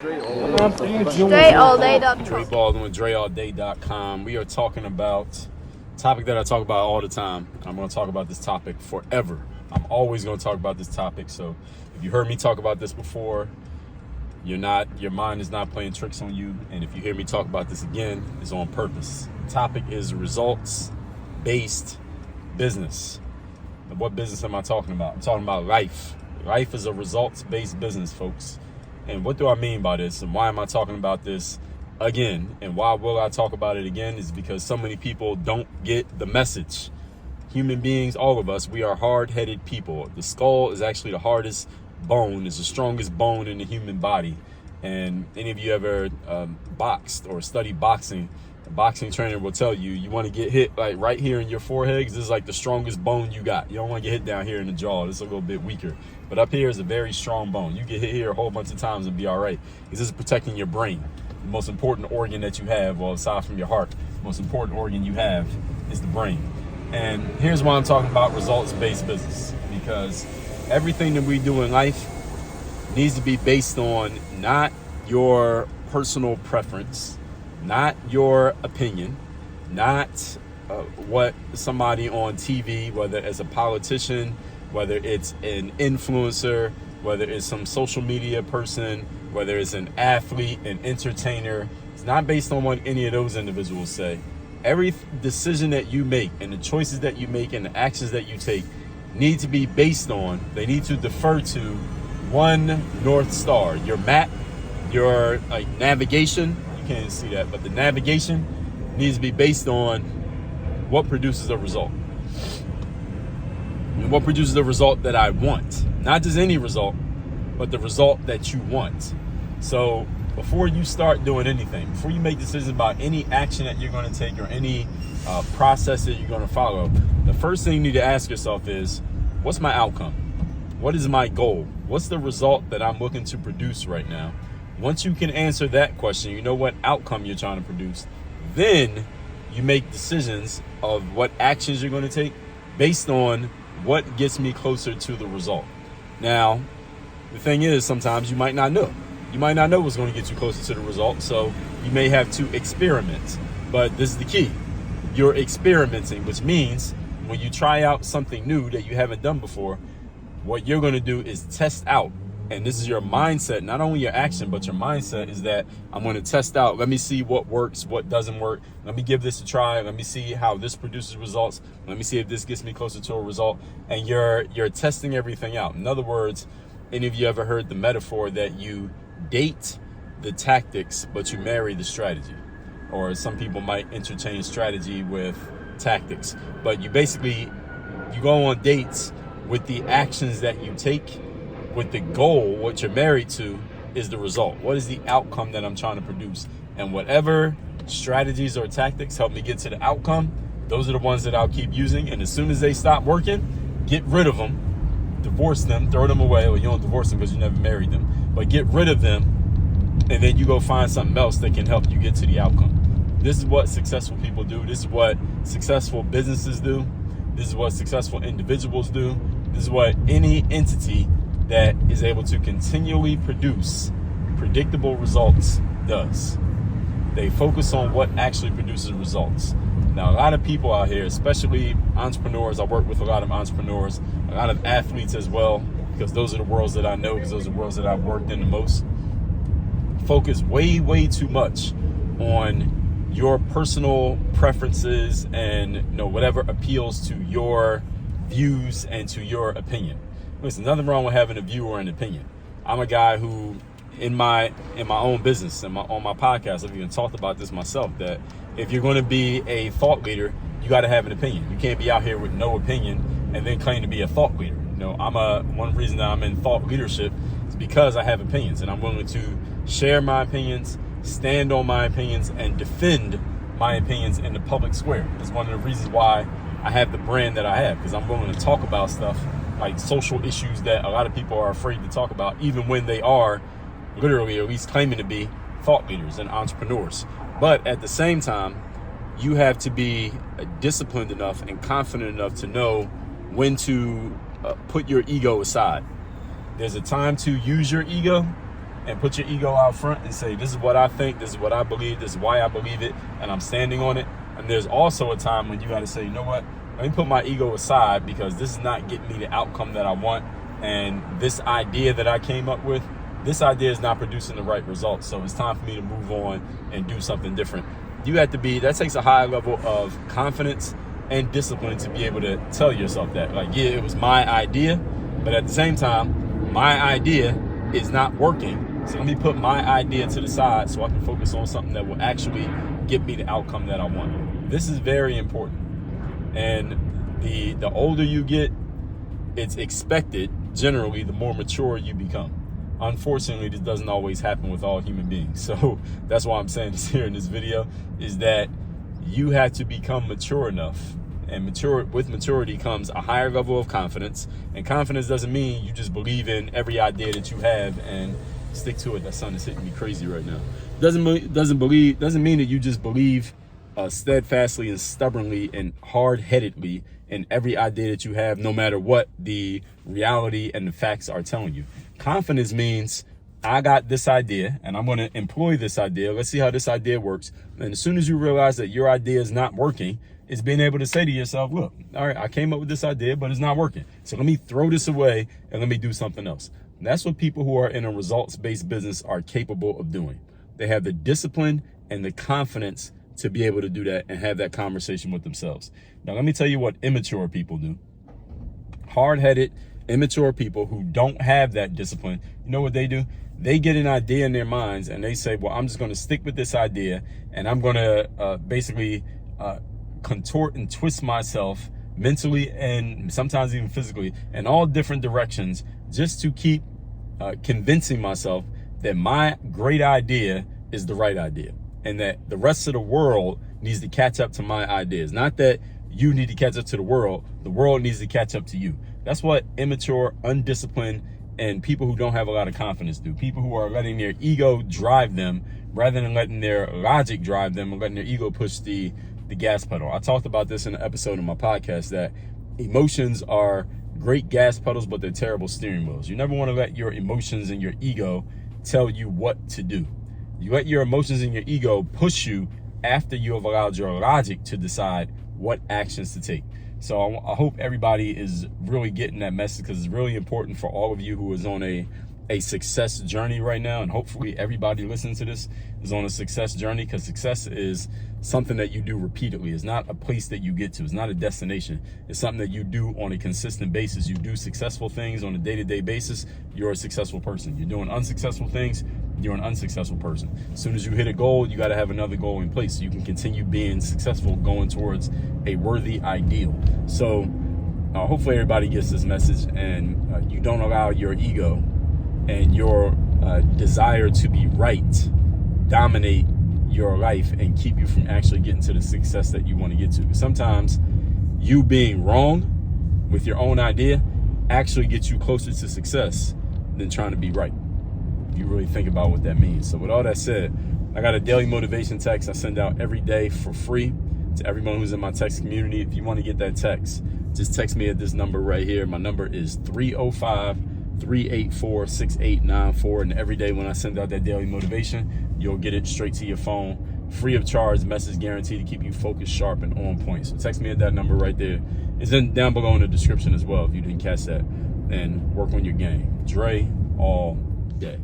DreAllDay.com. Dre Baldwin with DreAllDay.com. We are talking about a topic that I talk about all the time. I'm going to talk about this topic forever. I'm always going to talk about this topic. So if you heard me talk about this before, your mind is not playing tricks on you. And if you hear me talk about this again, it's on purpose. The topic is results-based business. And what business am I talking about? I'm talking about life. Life is a results-based business, folks. And what do I mean by this? And why am I talking about this again? And why will I talk about it again? Is because so many people don't get the message. Human beings, all of us, we are hard-headed people. The skull is actually the hardest bone, is the strongest bone in the human body. And any of you ever boxed or studied boxing, a boxing trainer will tell you, you want to get hit like right here in your forehead, because this is like the strongest bone you got. You don't want to get hit down here in the jaw. This is a little bit weaker. But up here is a very strong bone. You get hit here a whole bunch of times and be all right. This is protecting your brain. The most important organ that you have, well, aside from your heart, the most important organ you have is the brain. And here's why I'm talking about results-based business. Because everything that we do in life needs to be based on not your personal preference, not your opinion, not what somebody on TV, whether it's a politician, whether it's an influencer, whether it's some social media person, whether it's an athlete, an entertainer. It's not based on what any of those individuals say. Every decision that you make and the choices that you make and the actions that you take need to be based on, they need to defer to one North Star. Your map, your navigation, you can't see that, but the navigation needs to be based on what produces a result. And what produces the result that I want. Not just any result, but the result that you want. So before you start doing anything, before you make decisions about any action that you're going to take or any process that you're going to follow, the first thing you need to ask yourself is, what's my outcome? What is my goal? What's the result that I'm looking to produce right now? Once you can answer that question, you know what outcome you're trying to produce, then you make decisions of what actions you're going to take based on what gets me closer to the result. Now, the thing is, sometimes you might not know. You might not know what's going to get you closer to the result, so you may have to experiment. But this is the key. You're experimenting, which means when you try out something new that you haven't done before, what you're going to do is test out. And this is your mindset, not only your action, but your mindset is that I'm going to test out. Let me see what works, what doesn't work. Let me give this a try. Let me see how this produces results. Let me see if this gets me closer to a result. And you're testing everything out. In other words, any of you ever heard the metaphor that you date the tactics, but you marry the strategy? Or some people might interchange strategy with tactics. But you go on dates with the actions that you take, with the goal. What you're married to is the result. What is the outcome that I'm trying to produce? And whatever strategies or tactics help me get to the outcome, those are the ones that I'll keep using. And as soon as they stop working, get rid of them, divorce them, throw them away. Well, you don't divorce them because you never married them, but get rid of them. And then you go find something else that can help you get to the outcome. This is what successful people do. This is what successful businesses do. This is what successful individuals do. This is what any entity that is able to continually produce predictable results does. They focus on what actually produces results. Now, a lot of people out here, especially entrepreneurs, I work with a lot of entrepreneurs, a lot of athletes as well, because those are the worlds that I know, because those are the worlds that I've worked in the most, focus way too much on your personal preferences and whatever appeals to your views and to your opinion. Listen, nothing wrong with having a view or an opinion. I'm a guy who, in my own business and on my podcast, I've even talked about this myself, that if you're going to be a thought leader, you got to have an opinion. You can't be out here with no opinion and then claim to be a thought leader. One reason that I'm in thought leadership is because I have opinions, and I'm willing to share my opinions, stand on my opinions, and defend my opinions in the public square. That's one of the reasons why I have the brand that I have, because I'm willing to talk about stuff like social issues that a lot of people are afraid to talk about, even when they are literally at least claiming to be thought leaders and entrepreneurs. But at the same time, you have to be disciplined enough and confident enough to know when to put your ego aside. There's a time to use your ego, and put your ego out front and say, this is what I think, this is what I believe, this is why I believe it, and I'm standing on it. And there's also a time when you got to say, you know what, let me put my ego aside, because this is not getting me the outcome that I want. And this idea that I came up with, this idea is not producing the right results. So it's time for me to move on and do something different. You have to be, that takes a high level of confidence and discipline to be able to tell yourself that. Like, yeah, it was my idea, but at the same time, my idea is not working. So let me put my idea to the side so I can focus on something that will actually get me the outcome that I want. This is very important. And the older you get, it's expected, generally, the more mature you become. Unfortunately, this doesn't always happen with all human beings. So that's why I'm saying this here in this video, is that you have to become mature enough. And with maturity comes a higher level of confidence. And confidence doesn't mean you just believe in every idea that you have and stick to it. That sun is hitting me crazy right now. Doesn't mean that you just believe steadfastly and stubbornly and hard-headedly in every idea that you have, no matter what the reality and the facts are telling you. Confidence means, I got this idea and I'm going to employ this idea. Let's see how this idea works. And as soon as you realize that your idea is not working, it's being able to say to yourself, look, all right, I came up with this idea, but it's not working. So let me throw this away and let me do something else. And that's what people who are in a results-based business are capable of doing. They have the discipline and the confidence to be able to do that and have that conversation with themselves. Now, let me tell you what immature people do. Hard-headed, immature people who don't have that discipline, you know what they do? They get an idea in their minds and they say, well, I'm just going to stick with this idea and I'm going to basically contort and twist myself mentally and sometimes even physically in all different directions just to keep convincing myself that my great idea is the right idea and that the rest of the world needs to catch up to my ideas. Not that you need to catch up to the world needs to catch up to you. That's what immature, undisciplined, and people who don't have a lot of confidence do. People who are letting their ego drive them rather than letting their logic drive them and letting their ego push the gas pedal. I talked about this in an episode of my podcast that emotions are great gas pedals, but they're terrible steering wheels. You never want to let your emotions and your ego tell you what to do. You let your emotions and your ego push you after you have allowed your logic to decide what actions to take. So I hope everybody is really getting that message, because it's really important for all of you who is on a success journey right now. And hopefully everybody listening to this is on a success journey, because success is something that you do repeatedly. It's not a place that you get to. It's not a destination. It's something that you do on a consistent basis. You do successful things on a day-to-day basis, you're a successful person. You're doing unsuccessful things, you're an unsuccessful person. As soon as you hit a goal, you got to have another goal in place so you can continue being successful, going towards a worthy ideal. So hopefully everybody gets this message, and you don't allow your ego and your desire to be right dominate your life and keep you from actually getting to the success that you want to get to. Sometimes you being wrong with your own idea actually gets you closer to success than trying to be right. If you really think about what that means. So with all that said, I got a daily motivation text I send out every day for free to everyone who's in my text community. If you want to get that text, just text me at this number right here. My number is 305-384-6894. And every day when I send out that daily motivation, you'll get it straight to your phone, free of charge, message guaranteed to keep you focused, sharp, and on point. So text me at that number right there. It's down below in the description as well if you didn't catch that. And work on your game. Dre all day.